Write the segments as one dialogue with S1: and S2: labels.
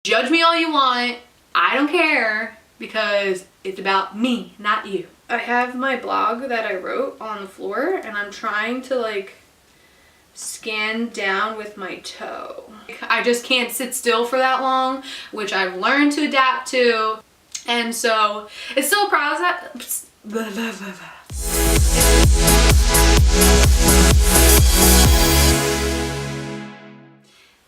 S1: Judge me all you want. I don't care because it's about me, not you. I have my blog that I wrote on the floor and I'm trying to like scan down with my toe. I just can't sit still for that long, which I've learned to adapt to. And so it's still a process.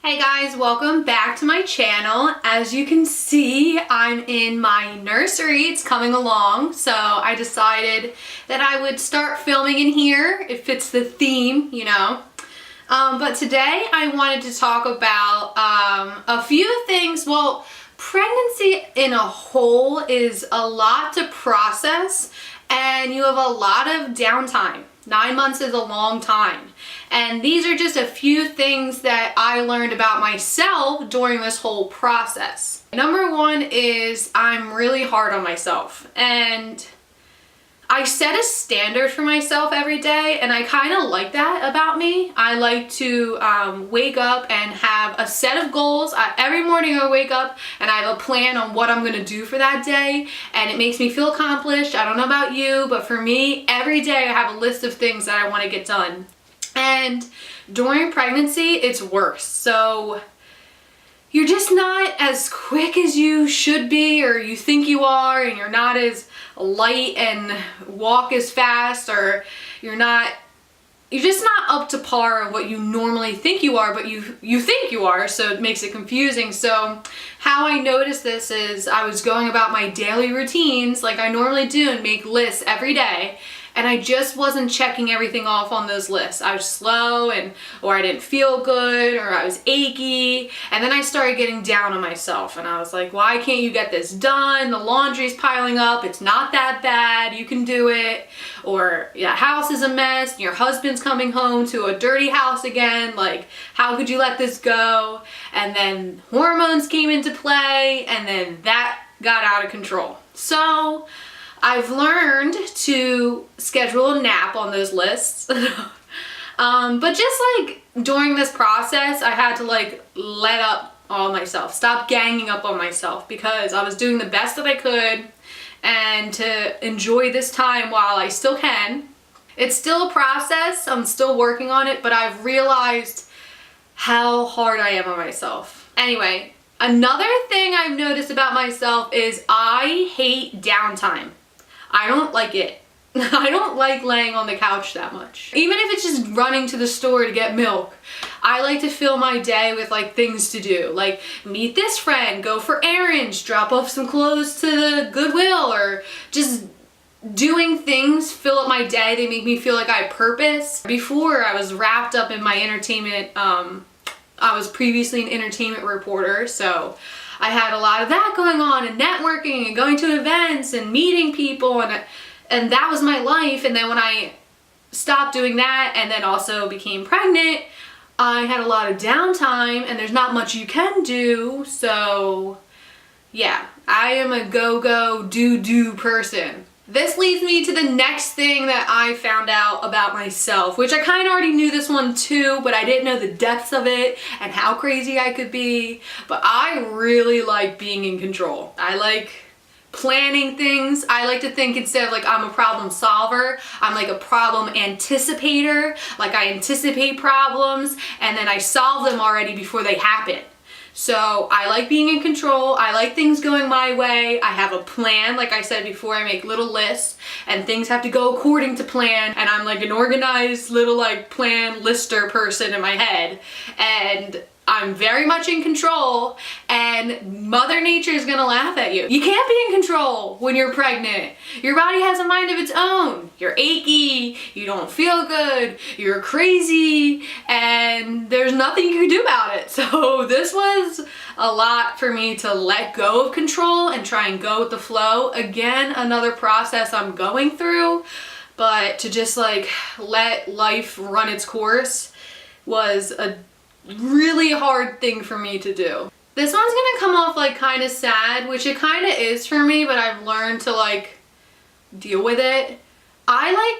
S1: Hey guys, welcome back to my channel. As you can see, I'm in my nursery. It's coming along, so I decided that I would start filming in here. It fits the theme, you know. But today I wanted to talk about a few things. Well, pregnancy in a whole is a lot to process and you have a lot of downtime. 9 months is a long time. And these are just a few things that I learned about myself during this whole process. Number one is I'm really hard on myself. And I set a standard for myself every day, and I kind of like that about me. I like to wake up and have a set of goals. Every morning I wake up and I have a plan on what I'm gonna do for that day, and it makes me feel accomplished. I don't know about you, but for me, every day I have a list of things that I wanna get done. And during pregnancy, it's worse. So you're just not as quick as you should be or you think you are, and you're not as light and walk as fast, or you're just not up to par of what you normally think you are, but you think you are, so it makes it confusing. So how I noticed this is I was going about my daily routines like I normally do and make lists every day, and I just wasn't checking everything off on those lists. I was slow, or I didn't feel good, or I was achy, and then I started getting down on myself, and I was like, why can't you get this done? The laundry's piling up, it's not that bad, you can do it. Or, yeah, house is a mess, your husband's coming home to a dirty house again, like, how could you let this go? And then hormones came into play, and then that got out of control. So I've learned to schedule a nap on those lists. But just like during this process, I had to like let up on myself, stop ganging up on myself, because I was doing the best that I could and to enjoy this time while I still can. It's still a process, I'm still working on it, but I've realized how hard I am on myself. Anyway, another thing I've noticed about myself is I hate downtime. I don't like it. I don't like laying on the couch that much. Even if it's just running to the store to get milk, I like to fill my day with like things to do. Like meet this friend, go for errands, drop off some clothes to the Goodwill, or just doing things fill up my day. They make me feel like I have purpose. Before, I was wrapped up in my entertainment, I was previously an entertainment reporter, so I had a lot of that going on, and networking and going to events and meeting people, and that was my life. And then when I stopped doing that and then also became pregnant, I had a lot of downtime and there's not much you can do. So yeah, I am a go-go, do person. This leads me to the next thing that I found out about myself, which I kind of already knew this one too, but I didn't know the depths of it and how crazy I could be. But I really like being in control. I like planning things. I like to think instead of like I'm a problem solver, I'm like a problem anticipator. Like I anticipate problems and then I solve them already before they happen. So I like being in control. I like things going my way. I have a plan. Like I said before, I make little lists and things have to go according to plan. And I'm like an organized little like plan lister person in my head. And I'm very much in control, and Mother Nature is gonna laugh at you. You can't be in control when you're pregnant. Your body has a mind of its own. You're achy, you don't feel good, you're crazy, and there's nothing you can do about it. So this was a lot for me to let go of control and try and go with the flow. Again, another process I'm going through, but to just like let life run its course was a really hard thing for me to do. This one's gonna come off like kind of sad, which it kind of is for me, but I've learned to like deal with it. I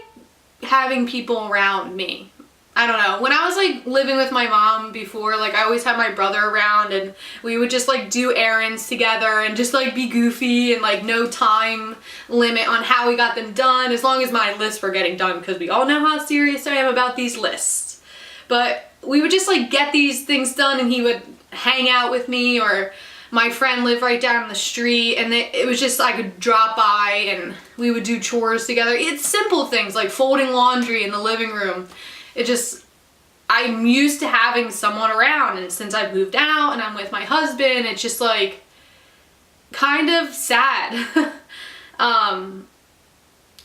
S1: like having people around me. I don't know. When I was like living with my mom before, like I always had my brother around and we would just like do errands together and just like be goofy and like no time limit on how we got them done, as long as my lists were getting done, because we all know how serious I am about these lists. But we would just like get these things done and he would hang out with me, or my friend lived right down the street and it was just, I could drop by and we would do chores together. It's simple things like folding laundry in the living room. I'm used to having someone around, and since I've moved out and I'm with my husband, it's just like kind of sad. And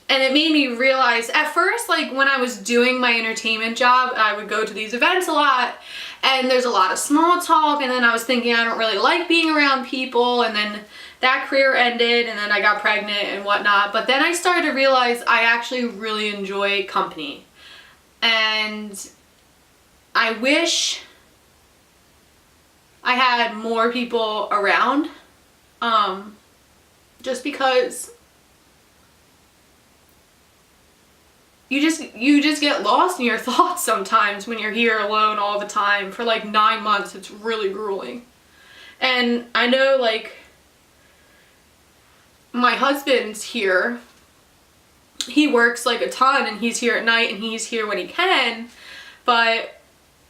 S1: it made me realize at first, like when I was doing my entertainment job, I would go to these events a lot and there's a lot of small talk, and then I was thinking I don't really like being around people, and then that career ended and then I got pregnant and whatnot. But then I started to realize I actually really enjoy company. And I wish I had more people around, just because you just get lost in your thoughts sometimes when you're here alone all the time for like 9 months. It's really grueling. And I know like my husband's here, he works like a ton and he's here at night and he's here when he can, but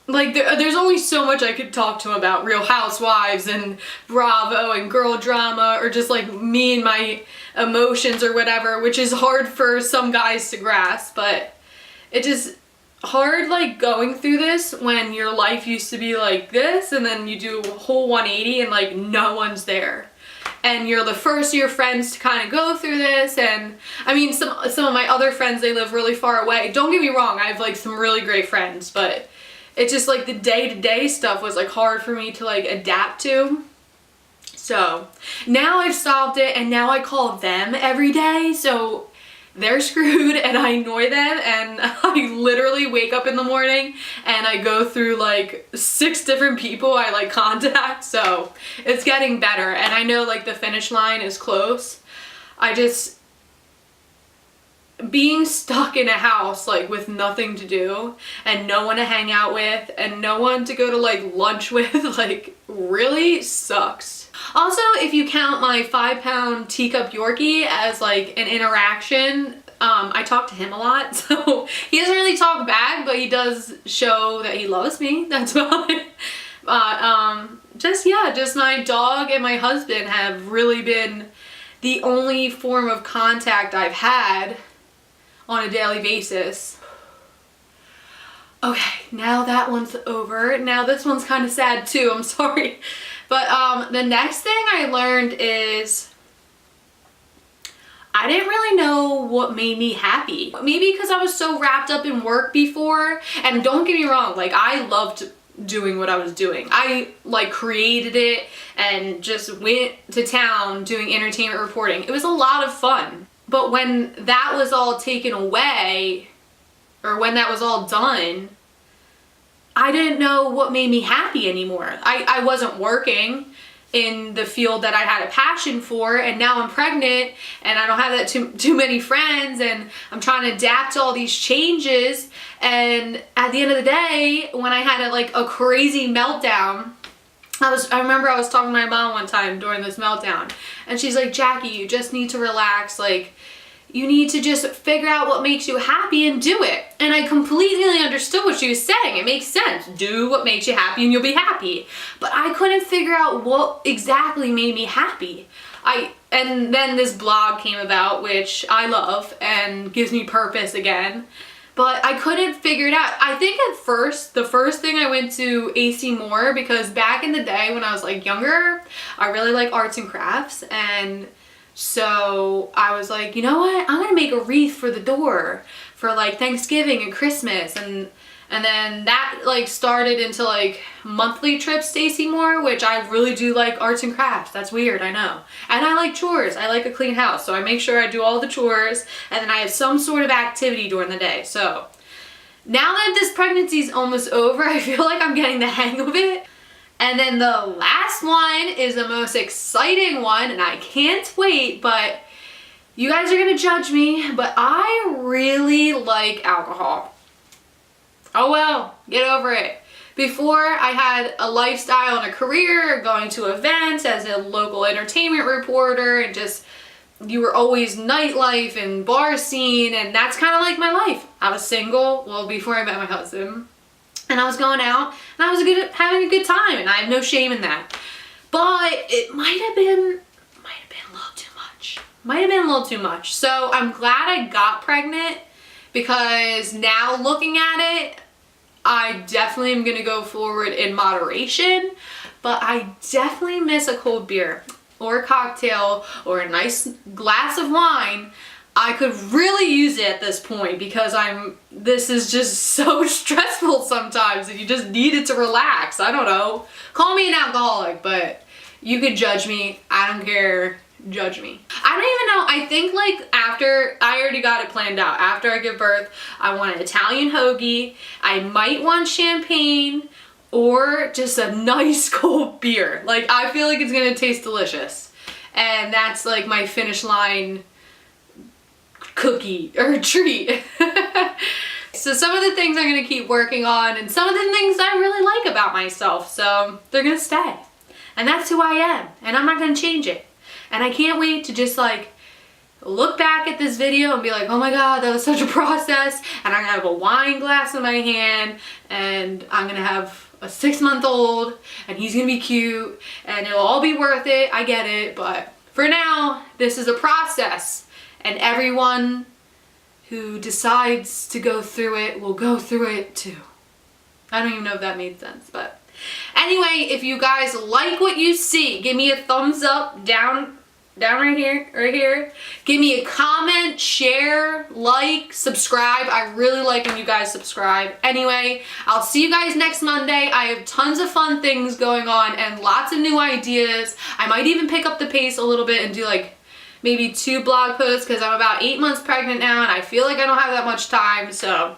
S1: like there's only so much I could talk to him about Real Housewives and Bravo and girl drama, or just like me and my emotions or whatever, which is hard for some guys to grasp. But it just hard like going through this when your life used to be like this and then you do a whole 180 and like no one's there. And you're the first of your friends to kind of go through this. And I mean, some of my other friends, they live really far away. Don't get me wrong, I have like some really great friends, but it's just like the day-to-day stuff was like hard for me to like adapt to. So now I've solved it and now I call them every day. So they're screwed and I annoy them, and I literally wake up in the morning and I go through like 6 different people I like contact. So it's getting better and I know like the finish line is close. Being stuck in a house like with nothing to do and no one to hang out with and no one to go to like lunch with like really sucks. Also, if you count my 5-pound teacup Yorkie as like an interaction, I talk to him a lot, so he doesn't really talk back, but he does show that he loves me. That's about it. Just my dog and my husband have really been the only form of contact I've had on a daily basis. Okay, now that one's over. Now this one's kind of sad too, I'm sorry. But the next thing I learned is I didn't really know what made me happy. Maybe because I was so wrapped up in work before, and don't get me wrong, like I loved doing what I was doing. I like created it and just went to town doing entertainment reporting. It was a lot of fun. But when that was all taken away, or when that was all done, I didn't know what made me happy anymore. I wasn't working in the field that I had a passion for, and now I'm pregnant and I don't have that too many friends, and I'm trying to adapt to all these changes. And at the end of the day, when I had a crazy meltdown, I remember I was talking to my mom one time during this meltdown, and she's like, Jackie, you just need to relax. Like, you need to just figure out what makes you happy and do it. And I completely understood what she was saying. It makes sense. Do what makes you happy and you'll be happy. But I couldn't figure out what exactly made me happy. And then this blog came about, which I love and gives me purpose again. But I couldn't figure it out. I think at first, the first thing I went to AC Moore, because back in the day when I was like younger, I really like arts and crafts, and so I was like, you know what? I'm gonna make a wreath for the door for like Thanksgiving and Christmas, and then that like started into like monthly trips to AC Moore, which I really do like arts and crafts. That's weird, I know. And I like chores. I like a clean house, so I make sure I do all the chores, and then I have some sort of activity during the day. So now that this pregnancy is almost over, I feel like I'm getting the hang of it. And then the last one is the most exciting one, and I can't wait, but you guys are gonna judge me, but I really like alcohol. Oh well, get over it. Before, I had a lifestyle and a career, going to events as a local entertainment reporter, and just, you were always nightlife and bar scene, and that's kind of like my life. I was single, well, before I met my husband, and I was going out, and I was having a good time, and I have no shame in that. But it might have been a little too much. Might have been a little too much. So I'm glad I got pregnant, because now looking at it, I definitely am gonna go forward in moderation, but I definitely miss a cold beer or a cocktail or a nice glass of wine. I could really use it at this point, because this is just so stressful sometimes, and you just need it to relax. I don't know. Call me an alcoholic, but you could judge me. I don't care. Judge me. I don't even know. I think like after, I already got it planned out. After I give birth, I want an Italian hoagie. I might want champagne or just a nice cold beer. Like, I feel like it's gonna taste delicious. And that's like my finish line cookie or treat. So some of the things I'm gonna keep working on, and some of the things I really like about myself, so they're gonna stay. And that's who I am, and I'm not gonna change it. And I can't wait to just like look back at this video and be like, oh my God, that was such a process. And I'm gonna have a wine glass in my hand, and I'm gonna have a 6-month-old, and he's gonna be cute, and it'll all be worth it. I get it, but for now, this is a process, and everyone who decides to go through it will go through it too. I don't even know if that made sense, but anyway, if you guys like what you see, give me a thumbs up down right here. Give me a comment, share, like, subscribe. I really like when you guys subscribe. Anyway, I'll see you guys next Monday. I have tons of fun things going on and lots of new ideas. I might even pick up the pace a little bit and do like maybe 2 blog posts, because I'm about 8 months pregnant now and I feel like I don't have that much time, so